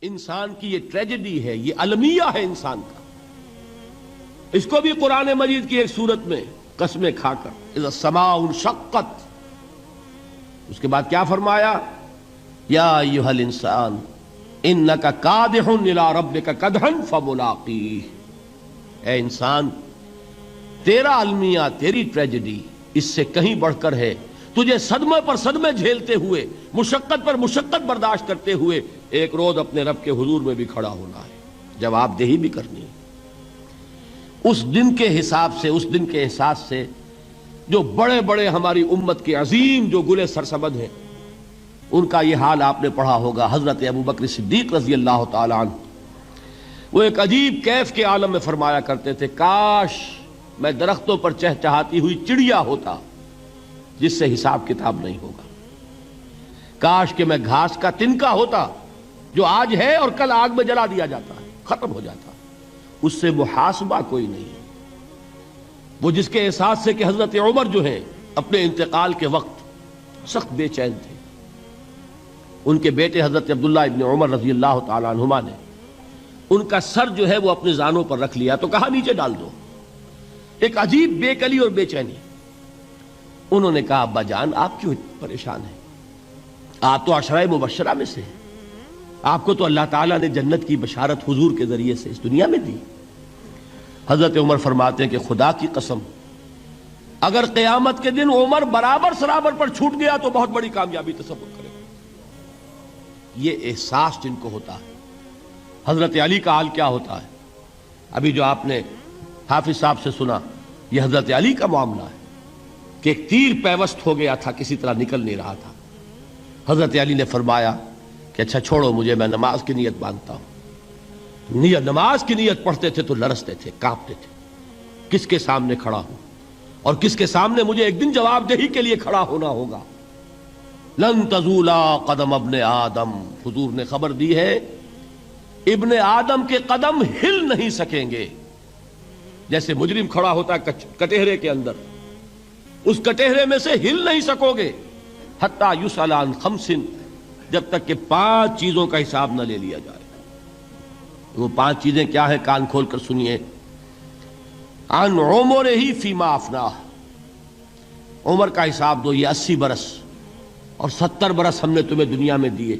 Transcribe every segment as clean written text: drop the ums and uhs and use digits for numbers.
انسان کی یہ ٹریجڈی ہے، یہ المیہ ہے انسان کا. اس کو بھی قرآن مجید کی ایک سورت میں قسمیں کھا کر اذا السماء انشقت، اس کے بعد کیا فرمایا؟ یا ایھا الانسان انک کادح الی ربک کدحا فملاقیہ. اے انسان، تیرا المیہ، تیری ٹریجڈی اس سے کہیں بڑھ کر ہے. تجھے صدمے پر صدمے جھیلتے ہوئے، مشقت پر مشقت برداشت کرتے ہوئے ایک روز اپنے رب کے حضور میں بھی کھڑا ہونا ہے، جواب دہی بھی کرنی ہے. اس دن کے حساب سے، اس دن کے احساس سے جو بڑے بڑے ہماری امت کے عظیم جو گلے سرسبد ہیں، ان کا یہ حال آپ نے پڑھا ہوگا. حضرت ابوبکر صدیق رضی اللہ تعالی عنہ وہ ایک عجیب کیف کے عالم میں فرمایا کرتے تھے، کاش میں درختوں پر چہچہاتی ہوئی چڑیا ہوتا جس سے حساب کتاب نہیں ہوگا. کاش کہ میں گھاس کا تنکا ہوتا جو آج ہے اور کل آگ میں جلا دیا جاتا ہے، ختم ہو جاتا، اس سے محاسبہ کوئی نہیں ہے. وہ جس کے احساس سے کہ حضرت عمر جو ہیں اپنے انتقال کے وقت سخت بے چین تھے. ان کے بیٹے حضرت عبداللہ ابن عمر رضی اللہ تعالی عنہما نے ان کا سر جو ہے وہ اپنے زانوں پر رکھ لیا تو کہا نیچے ڈال دو. ایک عجیب بے کلی اور بے چینی. انہوں نے کہا ابا جان آپ کیوں پریشان ہیں؟ آپ تو عشرہ مبشرہ میں سے ہیں، آپ کو تو اللہ تعالیٰ نے جنت کی بشارت حضور کے ذریعے سے اس دنیا میں دی. حضرت عمر فرماتے ہیں کہ خدا کی قسم اگر قیامت کے دن عمر برابر سرابر پر چھوٹ گیا تو بہت بڑی کامیابی تصور کرے. یہ احساس جن کو ہوتا ہے. حضرت علی کا حال کیا ہوتا ہے؟ ابھی جو آپ نے حافظ صاحب سے سنا، یہ حضرت علی کا معاملہ ہے کہ ایک تیر پیوست ہو گیا تھا، کسی طرح نکل نہیں رہا تھا. حضرت علی نے فرمایا کہ اچھا چھوڑو مجھے، میں نماز کی نیت باندھتا ہوں. نماز کی نیت پڑھتے تھے تو لرزتے تھے، کانپتے تھے. کس کے سامنے کھڑا ہوں اور کس کے سامنے مجھے ایک دن جواب دہی کے لیے کھڑا ہونا ہوگا. لن تزولا قدم ابن آدم، حضور نے خبر دی ہے ابن آدم کے قدم ہل نہیں سکیں گے. جیسے مجرم کھڑا ہوتا ہے کٹہرے کے اندر، اس کٹہرے میں سے ہل نہیں سکو گے حتی یسأل عن خمس، جب تک کہ 5 چیزوں کا حساب نہ لے لیا جائے. وہ 5 چیزیں کیا ہیں؟ کان کھول کر سنیے. عن عمرہ فیما افناہ، عمر کا حساب دو. یہ 80 برس اور 70 برس ہم نے تمہیں دنیا میں دیے،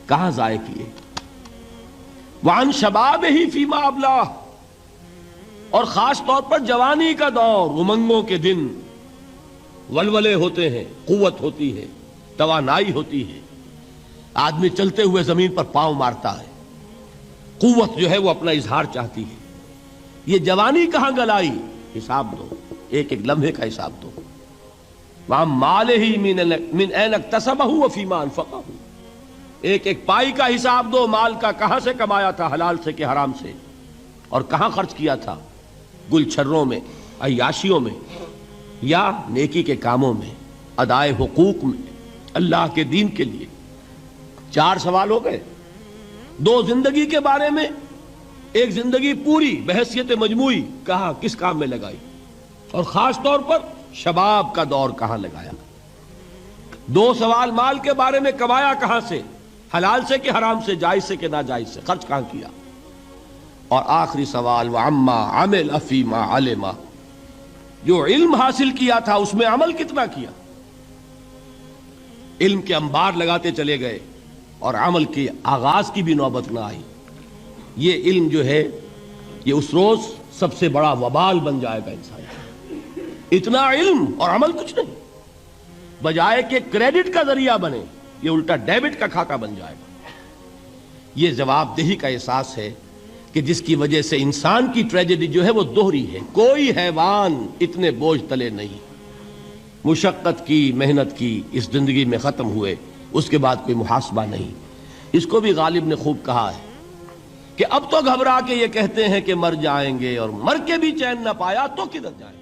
کہاں ضائع کیے؟ وعن شبابہ فیما ابلاہ، اور خاص طور پر جوانی کا دور، امنگوں کے دن، ولولے ہوتے ہیں، قوت ہوتی ہے، توانائی ہوتی ہے، آدمی چلتے ہوئے زمین پر پاؤں مارتا ہے، قوت جو ہے وہ اپنا اظہار چاہتی ہے. یہ جوانی کہاں گلائی؟ حساب دو، ایک ایک لمحے کا حساب دو. وَعَن مَالِهِ مِنْ أَيْنَ اكْتَسَبَهُ وَفِيمَا أَنْفَقَهُ، ایک ایک پائی کا حساب دو. مال کا کہاں سے کمایا تھا، حلال سے کہ حرام سے، اور کہاں خرچ کیا تھا، گل چھروں میں، عیاشیوں میں، یا نیکی کے کاموں میں، ادائے حقوق میں، اللہ کے دین کے لیے. 4 سوال ہو گئے. 2 زندگی کے بارے میں، ایک زندگی پوری بحیثیت مجموعی کہاں کس کام میں لگائی، اور خاص طور پر شباب کا دور کہاں لگایا. 2 سوال مال کے بارے میں، کمایا کہاں سے، حلال سے کہ حرام سے، جائز سے کہ ناجائز سے، خرچ کہاں کیا. اور آخری سوال وعما عمل فیما علم، جو علم حاصل کیا تھا اس میں عمل کتنا کیا. علم کے انبار لگاتے چلے گئے اور عمل کے آغاز کی بھی نوبت نہ آئی. یہ علم جو ہے یہ اس روز سب سے بڑا وبال بن جائے گا انسان. اتنا علم اور عمل کچھ نہیں، بجائے کہ کریڈٹ کا ذریعہ بنے یہ الٹا ڈیبٹ کا کھاتا بن جائے گا. یہ جواب دہی کا احساس ہے کہ جس کی وجہ سے انسان کی ٹریجڈی جو ہے وہ دوہری ہے. کوئی حیوان اتنے بوجھ تلے نہیں. مشقت کی، محنت کی، اس زندگی میں ختم ہوئے، اس کے بعد کوئی محاسبہ نہیں. اس کو بھی غالب نے خوب کہا ہے کہ اب تو گھبرا کے یہ کہتے ہیں کہ مر جائیں گے، اور مر کے بھی چین نہ پایا تو کدھر جائیں گے.